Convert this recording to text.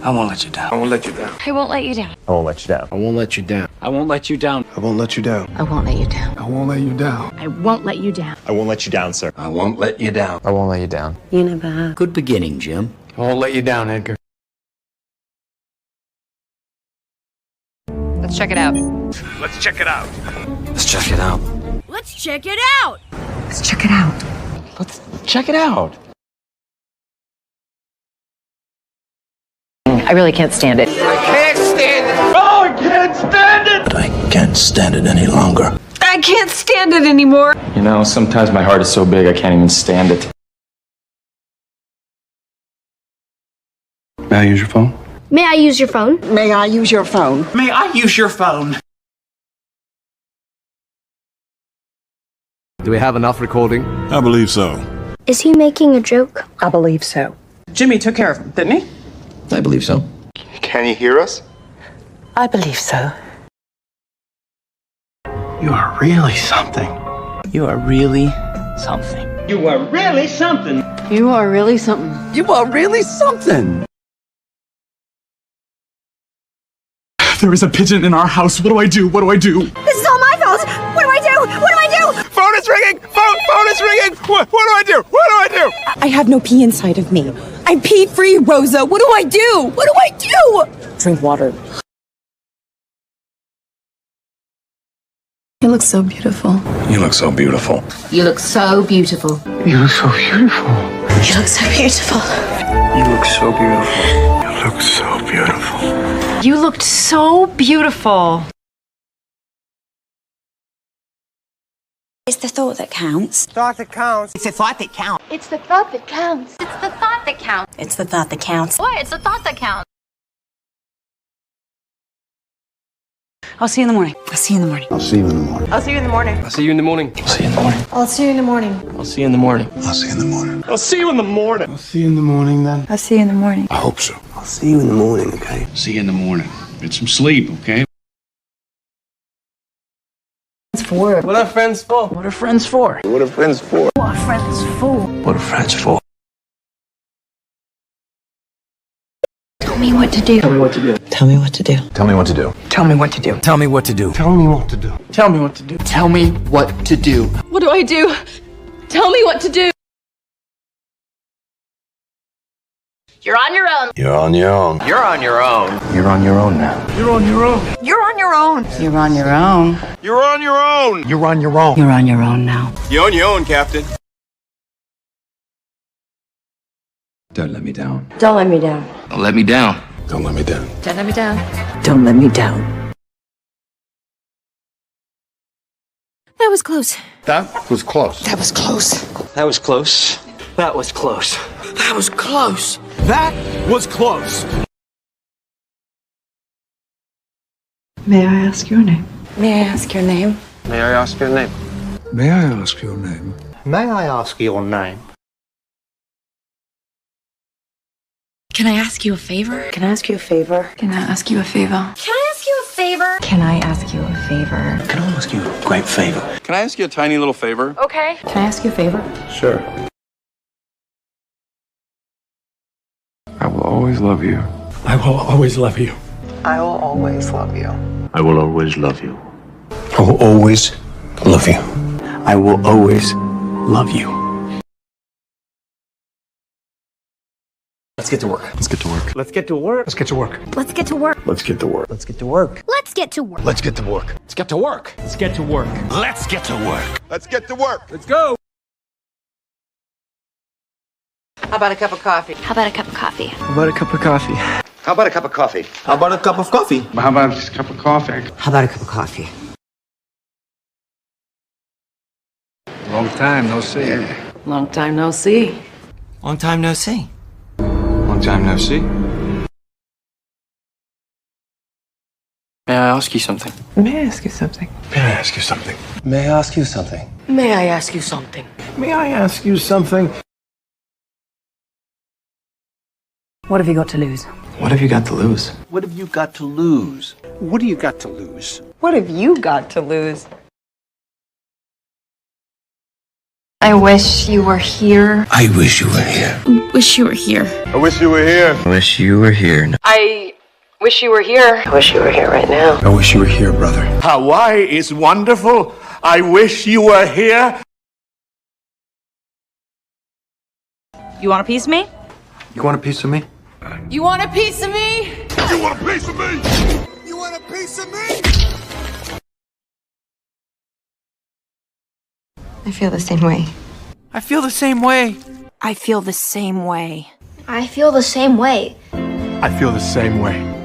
I won't let you down. I won't let you down. I won't let you down. I won't let you down. I won't let you down. I won't let you down. I won't let you down. I won't let you down. I won't let you down. I won't let you down. I won't let you down, sir. I won't let you down. I won't let you down. You never have. Good beginning, Jim. I won't let you down, Edgar. Let's check it out. Let's check it out. Let's check it out. Let's check it out. Let's check it out. Let's check it out. I really can't stand it. I can't stand it. Oh, I can't stand it. But I can't stand it any longer. I can't stand it anymore. You know, sometimes my heart is so big I can't even stand it. May I use your phone? May I use your phone? May I use your phone? May I use your phone? Do we have enough recording? I believe so. Is he making a joke? I believe so. Jimmy took care of him, didn't he? I believe so. Can you hear us? I believe so. You are really something. You are really something. You are really something. You are really something. You are really something. There is a pigeon in our house. What do I do? What do I do? This is all my fault! What do I do? What do I do? Phone is ringing. Phone is ringing. What do I do? What do I do? I have no pee inside of me. I'm pee-free, Rosa. What do I do? What do I do? Drink water. You look so beautiful. You look so beautiful. You look so beautiful. You look so beautiful. You look so beautiful. You look so beautiful. You look so beautiful. You looked so beautiful. It's the thought that counts. Thought that counts. It's the thought that counts. It's the thought that counts. It's the thought that counts. It's the thought that counts. Why? It's the thought that counts. I'll see you in the morning. I'll see you in the morning. I'll see you in the morning. I'll see you in the morning. I'll see you in the morning. I'll see you in the morning. I'll see you in the morning. I'll see you in the morning. I'll see you in the morning. I'll see you in the morning. I'll see you in the morning then. I'll see you in the morning. I hope so. I'll see you in the morning, okay? See you in the morning. Get some sleep, okay? What are friends for? What are friends for? What are friends for? What are friends for? Tell me what to do. Tell me what to do. Tell me what to do. Tell me what to do. Tell me what to do. Tell me what to do. Tell me what to do. Tell me what to do. Tell me what to do. What do I do? Tell me what to do. You're on your own. You're on your own. You're on your own. You're on your own now. You're on your own. You're on your own. You're on your own. You're on your own. You're on your own. You're on your own now. You're on your own, Captain. Don't let me down. Don't let me down. Don't let me down. Don't let me down. Don't let me down. Don't let me down. That was close. That was close. That was close. That was close. That was close. That was close. That was close. May I ask your name? May I ask your name? May I ask your name? May I ask your name? May I ask your name? Can I ask you a favor? Can I ask you a favor? Can I ask you a favor? Can I ask you a favor? Can I ask you a favor? Can I ask you a great favor? Can I ask you a tiny little favor? Okay. Can I ask you a favor? Sure. I will always love you. I will always love you. I will always love you. I will always love you. I will always love you. I will always love you. Let's get to work. Let's get to work. Let's get to work. Let's get to work. Let's get to work. Let's get to work. Let's get to work. Let's get to work. Let's get to work. Let's get to work. Let's get to work. Let's get to work. Let's get to work. Let's go. How about a cup of coffee? How about a cup of coffee? How about a cup of coffee? How about a cup of coffee? How about a cup of coffee? How about just a cup of coffee? How about a cup of coffee? Long time no see. Long time no see. Long time no see. Long time no see. May I ask you something? May I ask you something? May I ask you something? May I ask you something? May I ask you something? May I ask you something? What have you got to lose? What have you got to lose? What have you got to lose? What do you got to lose? What have you got to lose? I wish you were here. I wish you were here. Wish you were here. I wish you were here. I wish you were here. I wish you were here. I wish you were here right now. I wish you were here, brother. Hawaii is wonderful. I wish you were here. You want a piece of me? You want a piece of me? You want a piece of me? You want a piece of me? You want a piece of me? I feel the same way. I feel the same way. I feel the same way. I feel the same way. I feel the same way.